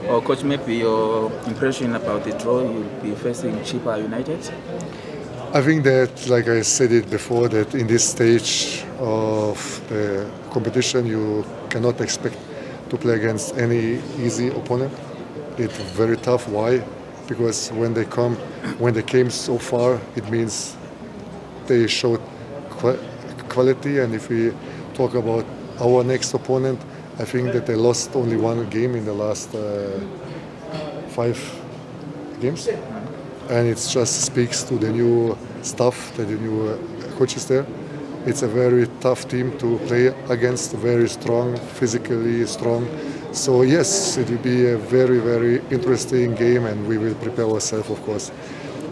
Or coach, maybe your impression about the draw, you'll be facing Chippa United? I think that, like I said it before, that in this stage of the competition, you cannot expect to play against any easy opponent. It's very tough. Why? Because when they came so far, it means they showed quality. And if we talk about our next opponent, I think that they lost only one game in the last 5 games. And it just speaks to the new staff, the new coaches there. It's a very tough team to play against, very strong, physically strong. So yes, it will be a very, very interesting game, and we will prepare ourselves, of course,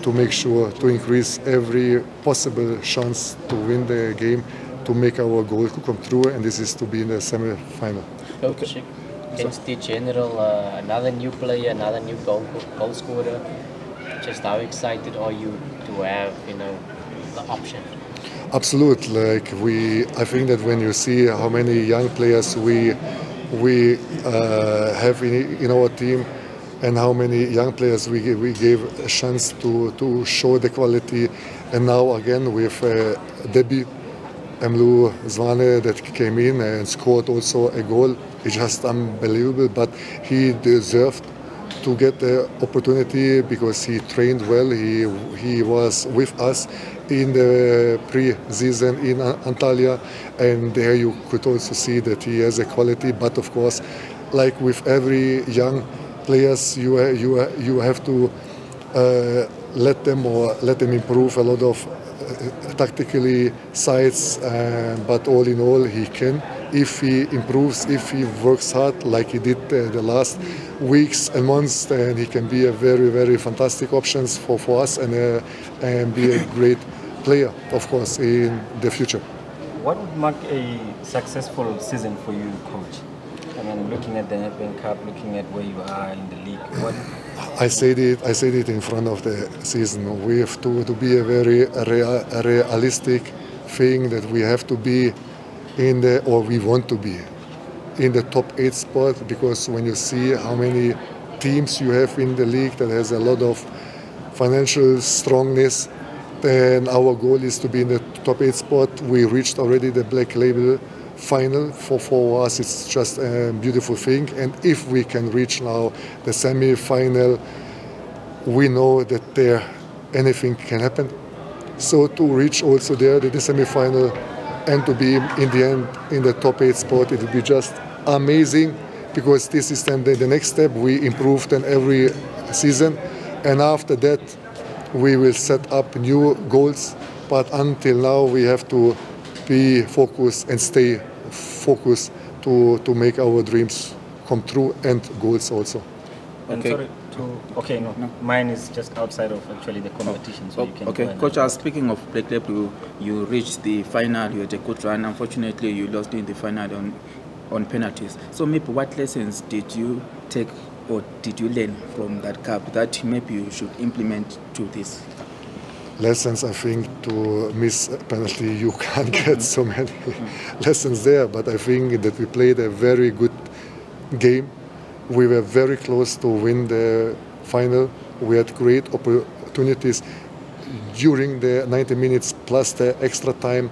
to make sure to increase every possible chance to win the game, to make our goal to come true, and this is to be in the semi-final. Okay. Against the general, another new player, another new goal scorer. Just how excited are you to have, the option? Absolutely. I think that when you see how many young players we have in our team, and how many young players we gave a chance to show the quality, and now again with Debbie Emlu Zwane that came in and scored also a goal. It's just unbelievable, but he deserved to get the opportunity because he trained well. He was with us in the pre-season in Antalya, and there you could also see that he has a quality. But of course, like with every young players, you have to let them improve a lot of tactically sides. But all in all, he can. If he improves, if he works hard like he did the last weeks and months, then he can be a very, very fantastic option for us and be a great player, of course, in the future. What would mark a successful season for you, coach? I mean, looking at the Nedbank Cup, looking at where you are in the league, what? I said it in front of the season. We have to be a very realistic thing that we have to be we want to be in the top 8 spot, because when you see how many teams you have in the league that has a lot of financial strongness, then our goal is to be in the top 8 spot. We reached already the Black Label final. For us, it's just a beautiful thing. And if we can reach now the semi-final, we know that there anything can happen. So to reach also there the semi-final and to be in the end in the top 8 spot, it will be just amazing, because this is then the next step. We improve then every season, and after that we will set up new goals. But until now we have to be focused and stay focused to make our dreams come true, and goals also. Okay. No. Mine is just outside of actually the competition. So you can Coach, speaking of Black Label, you reached the final, you had a good run. Unfortunately, you lost in the final on penalties. So maybe what lessons did you take or did you learn from that cup that maybe you should implement to this? Lessons, I think, to miss a penalty, you can't get so many lessons there. But I think that we played a very good game. We were very close to win the final. We had great opportunities during the 90 minutes plus the extra time.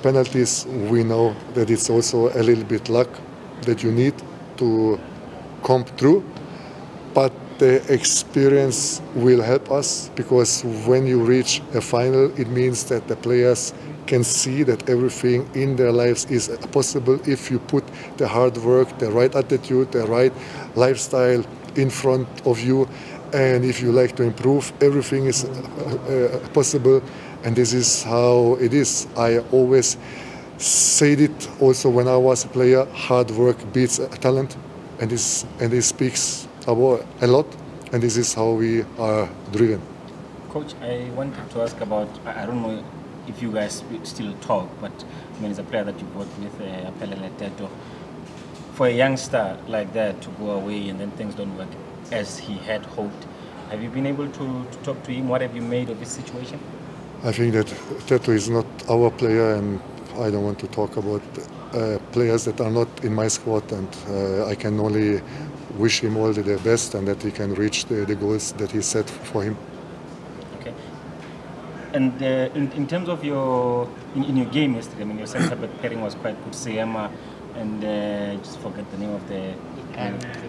Penalties, we know that it's also a little bit luck that you need to come through. But the experience will help us, because when you reach a final, it means that the players can see that everything in their lives is possible if you put the hard work, the right attitude, the right lifestyle in front of you. And if you like to improve, everything is possible. And this is how it is. I always said it also when I was a player: hard work beats talent. And this speaks about a lot. And this is how we are driven. Coach, I wanted to ask about, I don't know if you guys still talk, but I mean, it's a player that you worked with, Apelele Teto. For a youngster like that to go away and then things don't work as he had hoped, have you been able to talk to him? What have you made of his situation? I think that Teto is not our player, and I don't want to talk about players that are not in my squad, and I can only wish him all the best and that he can reach the goals that he set for him. Okay. And in terms of your in your game yesterday, I mean, your centre back pairing was quite good. Seema and just forget the name of the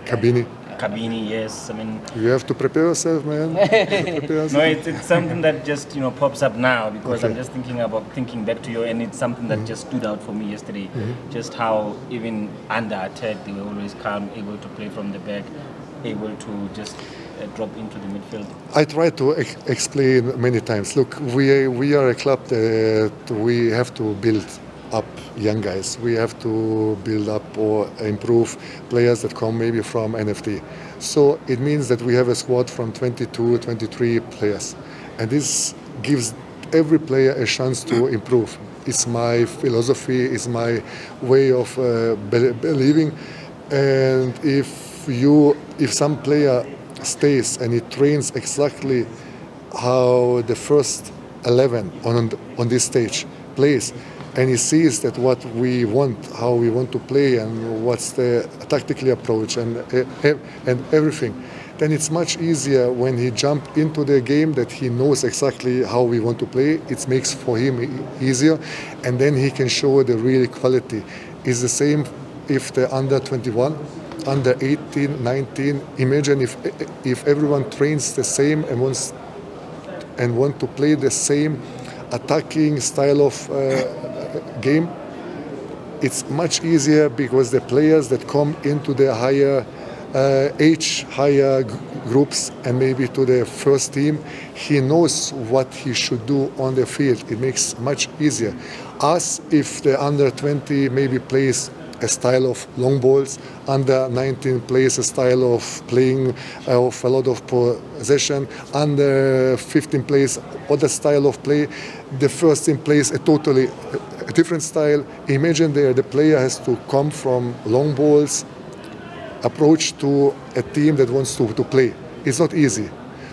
Kabini. Kabini, yes. I mean, You have to prepare yourself, man. no, it's something that just pops up now because Okay. I'm just thinking back to you, and it's something that just stood out for me yesterday. Just how even under attack they were always calm, able to play from the back, able to just drop into the midfield. I try to explain many times. Look, we are a club that we have to build up young guys. We have to build up or improve players that come maybe from NFT. So it means that we have a squad from 22, 23 players. And this gives every player a chance to improve. It's my philosophy, it's my way of believing. And if some player stays and he trains exactly how the first 11 on this stage plays, and he sees that what we want, how we want to play, and what's the tactical approach and everything, then it's much easier when he jump into the game that he knows exactly how we want to play. It makes for him easier, and then he can show the real quality. It's the same if the under 21, under 18, 19. Imagine if everyone trains the same and want to play the same attacking style of game. It's much easier because the players that come into the higher higher groups and maybe to the first team, he knows what he should do on the field. It makes much easier. Us, if the under 20 maybe plays a style of long balls, under 19 plays a style of playing of a lot of possession, under 15 plays other style of play, the first team plays a totally different style. Imagine the player has to come from long balls approach to a team that wants to play. It's not easy.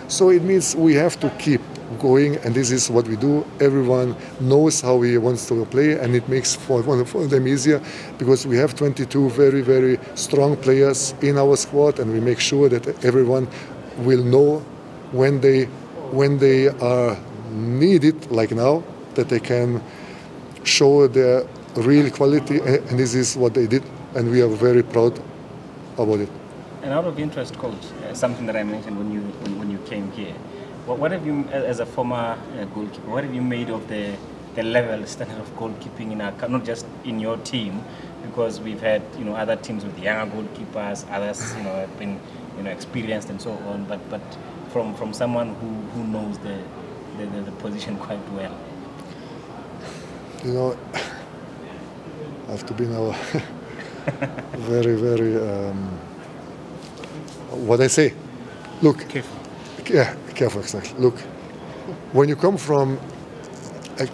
So it means we have to keep going, and this is what we do. Everyone knows how he wants to play, and it makes for them easier because we have 22 very, very strong players in our squad, and we make sure that everyone will know when they are needed, like now, that they can show their real quality, and this is what they did, and we are very proud about it. And out of interest, coach, something that I mentioned when you came here, what have you, as a former goalkeeper, what have you made of the level standard of goalkeeping in our, not just in your team, because we've had other teams with younger goalkeepers, others have been experienced and so on, but from someone who knows the position quite well. I have to be now very, very what I say. Look, Careful. Yeah, careful, exactly. Look, when you come from a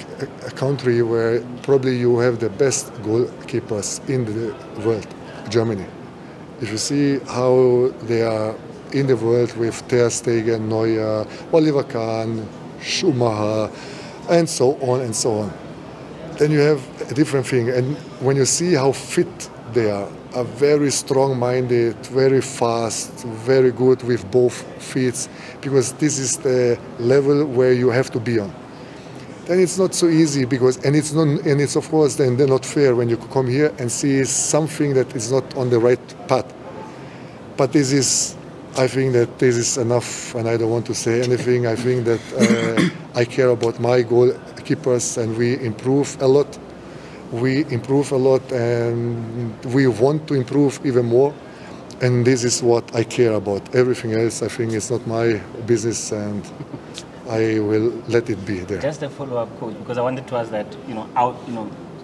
country where probably you have the best goalkeepers in the world, Germany, if you see how they are in the world with Ter Stegen, Neuer, Oliver Kahn, Schumacher, and so on, then you have a different thing. And when you see how fit they are very strong-minded, very fast, very good with both feet, because this is the level where you have to be on. Then it's not so easy and it's of course then they're not fair when you come here and see something that is not on the right path. But I think that this is enough, and I don't want to say anything. I think that I care about my goalkeepers, and we improve a lot. And we want to improve even more, and this is what I care about. Everything else, I think, is not my business, and I will let it be there. Just a follow-up, coach, because I wanted to ask that,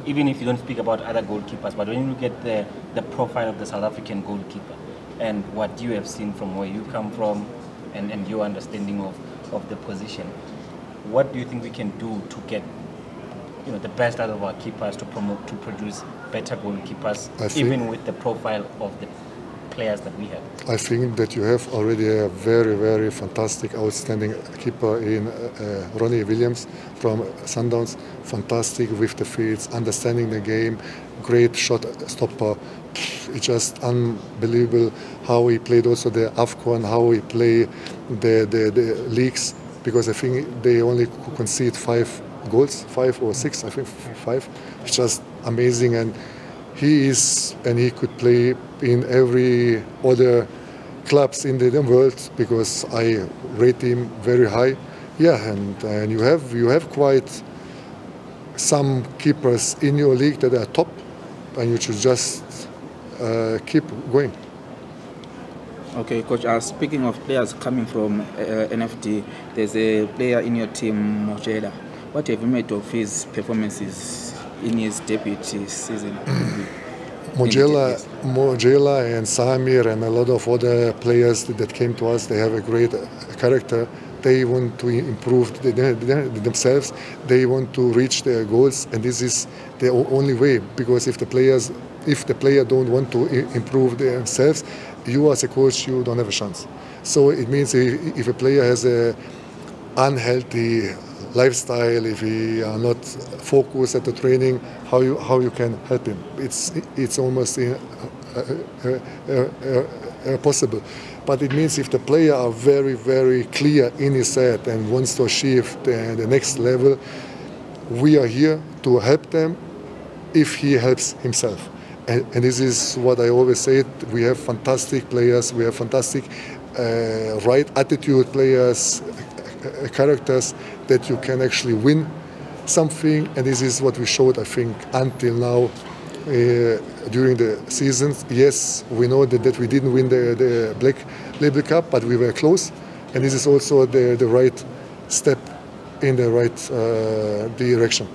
even if you don't speak about other goalkeepers, but when you look at the profile of the South African goalkeeper and what you have seen from where you come from and your understanding of the position, what do you think we can do to get the best out of our keepers to produce better goalkeepers, even with the profile of the players that we have? I think that you have already a very, very fantastic, outstanding keeper in Ronnie Williams from Sundowns. Fantastic with the fields, understanding the game, great shot stopper. It's just unbelievable how he played also the AFCON, how he played the leagues, because I think they only concede 5 goals, 5 or 6, I think 5. It's just amazing, and he could play in every other clubs in the world, because I rate him very high. Yeah, and you have quite some keepers in your league that are top, and you should just keep going. Okay, Coach, speaking of players coming from NFD, there's a player in your team, Mojela. What have you made of his performances in his debut season? Mojela and Samir and a lot of other players that came to us, they have a great character. They want to improve themselves. They want to reach their goals, and this is the only way. Because if the player don't want to improve themselves, you as a coach, you don't have a chance. So it means if a player has a unhealthy lifestyle, if he are not focused at the training, how you can help him? It's almost possible. But it means if the player are very, very clear in his head and wants to achieve the next level, we are here to help them if he helps himself. And this is what I always say. We have fantastic players. We have fantastic right attitude players, characters that you can actually win something. And this is what we showed, I think, until now during the season. Yes, we know that we didn't win the Black Label Cup, but we were close. And this is also the right step in the right direction.